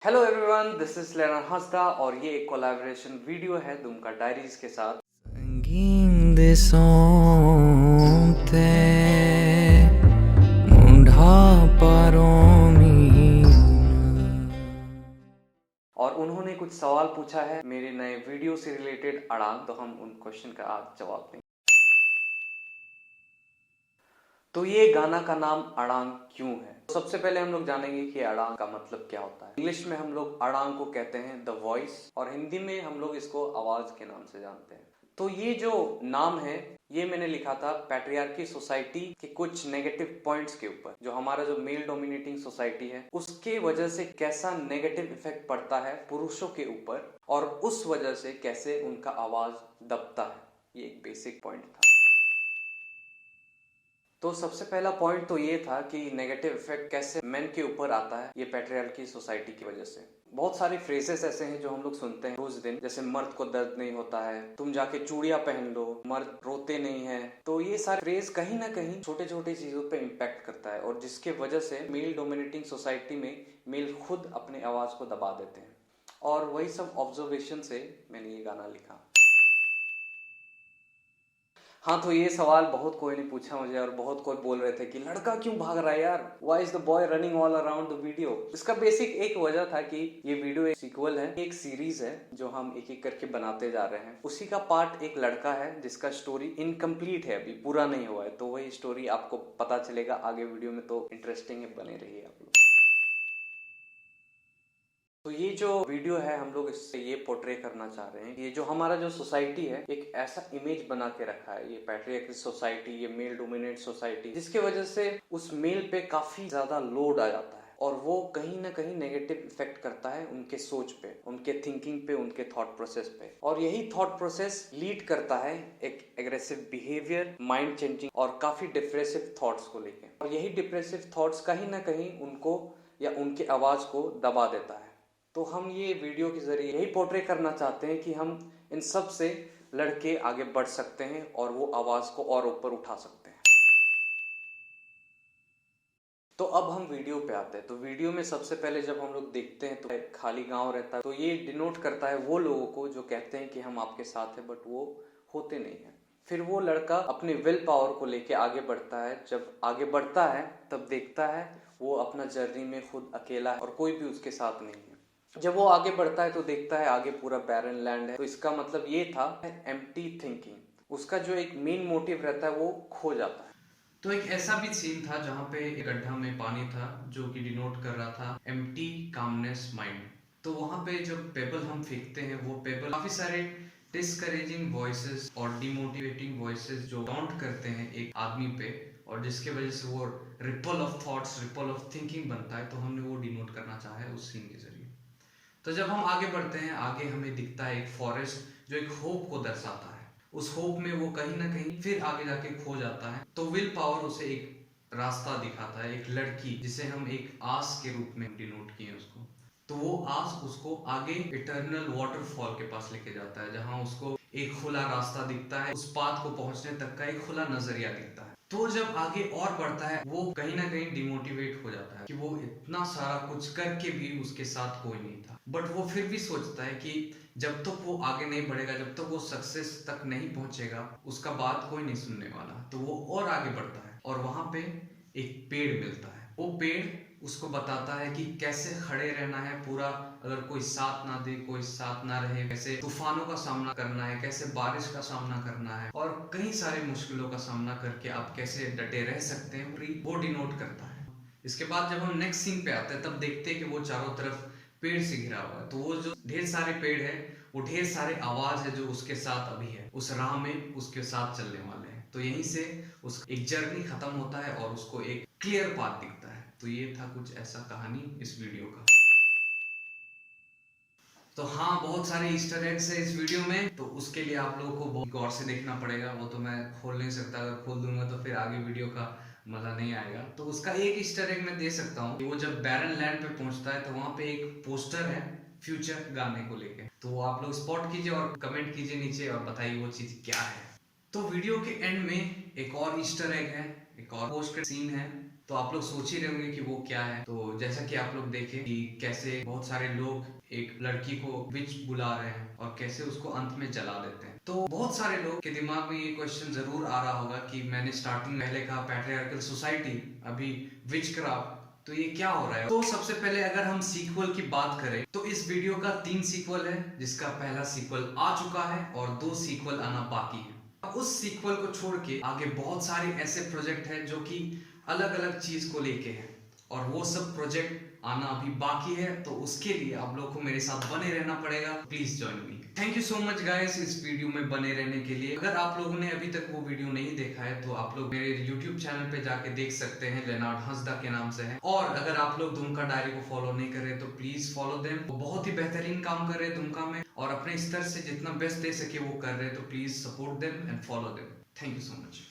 Hello everyone, this is लेना हंसदा और ये एक कोलैबोरेशन वीडियो है दुमका डायरीज के साथ। संगीन सोते मुंढा परोमीन। और उन्होंने कुछ सवाल पूछा है मेरे नए वीडियो से रिलेटेड अड़ांग, तो हम उन क्वेश्चन का आज जवाब देंगे। तो ये गाना का नाम अड़ांग क्यों है? तो सबसे पहले हम लोग जानेंगे कि अड़ांग का मतलब क्या होता है। इंग्लिश में हम लोग अड़ांग को कहते हैं द वॉइस, और हिंदी में हम लोग इसको आवाज के नाम से जानते हैं। तो ये जो नाम है ये मैंने लिखा था पैट्रियार्की सोसाइटी के कुछ नेगेटिव पॉइंट्स के ऊपर। जो हमारा जो मेल डोमिनेटिंग सोसाइटी है उसके वजह से कैसा नेगेटिव इफेक्ट पड़ता है पुरुषों के ऊपर, और उस वजह से कैसे उनका आवाज दबता है। ये एक बेसिक पॉइंट था। तो सबसे पहला पॉइंट तो ये था कि नेगेटिव इफेक्ट कैसे मेन के ऊपर आता है ये पैट्रियार्की सोसाइटी की वजह से। बहुत सारे फ्रेजेस ऐसे हैं जो हम लोग सुनते हैं रोज दिन, जैसे मर्द को दर्द नहीं होता है, तुम जाके चूड़ियां पहन लो, मर्द रोते नहीं है। तो ये सारे फ्रेज कहीं ना कहीं छोटे छोटे चीजों पे इम्पैक्ट करता है, और जिसके वजह से मेल डोमिनेटिंग सोसाइटी में मेल खुद अपने आवाज को दबा देते हैं। और वही सब ऑब्जर्वेशन से मैंने ये गाना लिखा। हाँ, तो ये सवाल बहुत कोई ने पूछा मुझे, और बहुत कोई बोल रहे थे कि लड़का क्यों भाग रहा है यार, why is the boy running all around the video. इसका बेसिक एक वजह था कि ये वीडियो एक सीक्वल है, एक सीरीज है जो हम एक एक करके बनाते जा रहे हैं। उसी का पार्ट एक लड़का है जिसका स्टोरी इनकम्प्लीट है, अभी पूरा नहीं हुआ है। तो वही स्टोरी आपको पता चलेगा आगे वीडियो में, तो इंटरेस्टिंग है, बने रहिए आप लोग। तो ये जो वीडियो है हम लोग इससे ये पोर्ट्रे करना चाह रहे हैं, ये जो हमारा जो सोसाइटी है एक ऐसा इमेज बना के रखा है, ये पैट्रियार्कल सोसाइटी, ये मेल डोमिनेट सोसाइटी, जिसके वजह से उस मेल पे काफी ज्यादा लोड आ जाता है, और वो कहीं ना कहीं नेगेटिव इफेक्ट करता है उनके सोच पे, उनके थिंकिंग पे, उनके थॉट प्रोसेस पे। और यही थॉट प्रोसेस लीड करता है एक एग्रेसिव बिहेवियर, माइंड चेंजिंग और काफी डिप्रेसिव थॉट्स को लेके। और यही डिप्रेसिव थॉट्स कहीं ना कहीं उनको या उनके आवाज को दबा देता है। तो हम ये वीडियो के जरिए यही पोर्ट्रे करना चाहते हैं कि हम इन सब से लड़के आगे बढ़ सकते हैं और वो आवाज को और ऊपर उठा सकते हैं। तो अब हम वीडियो पे आते हैं। तो वीडियो में सबसे पहले जब हम लोग देखते हैं तो खाली गांव रहता है, तो ये डिनोट करता है वो लोगों को जो कहते हैं कि हम आपके साथ हैं, बट वो होते नहीं है। फिर वो लड़का अपने विल पावर को लेके आगे बढ़ता है। जब आगे बढ़ता है तब देखता है वो अपना जर्नी में खुद अकेला है और कोई भी उसके साथ नहीं है। जब वो आगे बढ़ता है तो देखता है आगे पूरा बैरन लैंड है। तो इसका मतलब ये था एम्प्टी थिंकिंग। उसका जो एक मेन मोटिव रहता है वो खो जाता है। तो एक ऐसा भी सीन था जहाँ पे एक गड्ढा में पानी था जो कि डिनोट कर रहा था एम्प्टी कामनेस माइंड। तो वहां पे जब पेबल हम फेंकते हैं वो पेबल काफी सारे डिस्करेजिंग वॉइसेस और डिमोटिवेटिंग वॉइसेस जो काउंट करते हैं एक आदमी पे, और जिसके वजह से वो ripple of thoughts, ripple of thinking बनता है। तो हमने वो डिनोट करना चाहा है उस सीन के जरिए। तो जब हम आगे बढ़ते हैं, आगे हमें दिखता है एक फॉरेस्ट जो एक होप को दर्शाता है। उस होप में वो कहीं ना कहीं फिर आगे जाके खो जाता है। तो विल पावर उसे एक रास्ता दिखाता है, एक लड़की जिसे हम एक आस के रूप में डिनोट किए उसको। तो वो आस उसको आगे इटर्नल वाटरफॉल के पास लेके जाता है, जहां उसको एक खुला रास्ता दिखता है, उस पाथ को पहुंचने तक का एक खुला नजरिया दिखता है। तो जब आगे और बढ़ता है वो कहीं ना कहीं डिमोटिवेट हो जाता है कि वो इतना सारा कुछ करके भी उसके साथ कोई नहीं था। बट वो फिर भी सोचता है कि जब तक वो आगे नहीं बढ़ेगा, जब तक वो सक्सेस तक नहीं पहुंचेगा, उसका बात कोई नहीं सुनने वाला। तो वो और आगे बढ़ता है और वहां पे एक पेड़ मिलता है। वो पेड़ उसको बताता है कि कैसे खड़े रहना है पूरा, अगर कोई साथ ना दे, कोई साथ ना रहे, कैसे तूफानों का सामना करना है, कैसे बारिश का सामना करना है, और कई सारे मुश्किलों का सामना करके आप कैसे डटे रह सकते हैं, वो डिनोट करता है। इसके बाद जब हम नेक्स्ट सीन पे आते हैं तब देखते हैं कि वो चारों तरफ पेड़ से घिरा हुआ है। तो वो जो ढेर सारे पेड़ है वो ढेर सारे आवाज है जो उसके साथ अभी है, उस राह में उसके साथ चलने वाले हैं। तो यहीं से उस एक जर्नी खत्म होता है और उसको एक क्लियर पाथ दिखता है। तो ये था कुछ ऐसा कहानी इस वीडियो का। तो हाँ, बहुत सारे ईस्टर एग्स है इस वीडियो में, तो उसके लिए आप लोगों को बहुत गौर से देखना पड़ेगा। वो तो मैं खोल नहीं सकता, अगर खोल दूंगा तो फिर आगे वीडियो का मजा नहीं आएगा। तो उसका एक ईस्टर एग मैं दे सकता हूँ कि वो जब बैरन लैंड पे पहुंचता है तो वहां पे एक पोस्टर है फ्यूचर गाने को लेके। तो वो आप लोग स्पॉट कीजिए और कमेंट कीजिए नीचे और बताइए वो चीज क्या है। तो वीडियो के एंड में एक और ईस्टर एग है, एक और पोस्ट सीन है। तो आप लोग सोच ही रहे होंगे कि वो क्या है। तो जैसा कि आप लोग देखें कि कैसे बहुत सारे लोग एक लड़की को विच बुला रहे हैं और कैसे उसको अंत में जला देते हैं। तो बहुत सारे लोग के दिमाग में ये क्वेश्चन जरूर आ रहा होगा कि मैंने स्टार्टिंग में पहले कहा पैट्रियार्कल सोसाइटी, अभी विचक्राफ्ट, तो ये क्या हो रहा है। तो सबसे पहले अगर हम सीक्वल की बात करें तो इस वीडियो का 3 सीक्वल है, जिसका पहला सीक्वल आ चुका है और 2 सीक्वल आना बाकी है। अब उस सीक्वल को छोड़ के आगे बहुत सारे ऐसे प्रोजेक्ट हैं जो कि अलग अलग चीज को लेके हैं और वो सब प्रोजेक्ट आना अभी बाकी है। तो उसके लिए आप लोग को मेरे साथ बने रहना पड़ेगा। Please join me. Thank you so much guys इस वीडियो में बने रहने के लिए। अगर आप लोगों ने अभी तक वो वीडियो नहीं देखा है तो आप लोग मेरे YouTube चैनल पे जाके देख सकते हैं, लेनार्ड हंसदा के नाम से है। और अगर आप लोग दुमका डायरी को फॉलो नहीं कर रहे तो प्लीज फॉलो देम। वो बहुत ही बेहतरीन काम कर रहे हैं दुमका में और अपने स्तर से जितना बेस्ट दे सके वो कर रहे हैं। तो please support them and follow them. Thank you so much.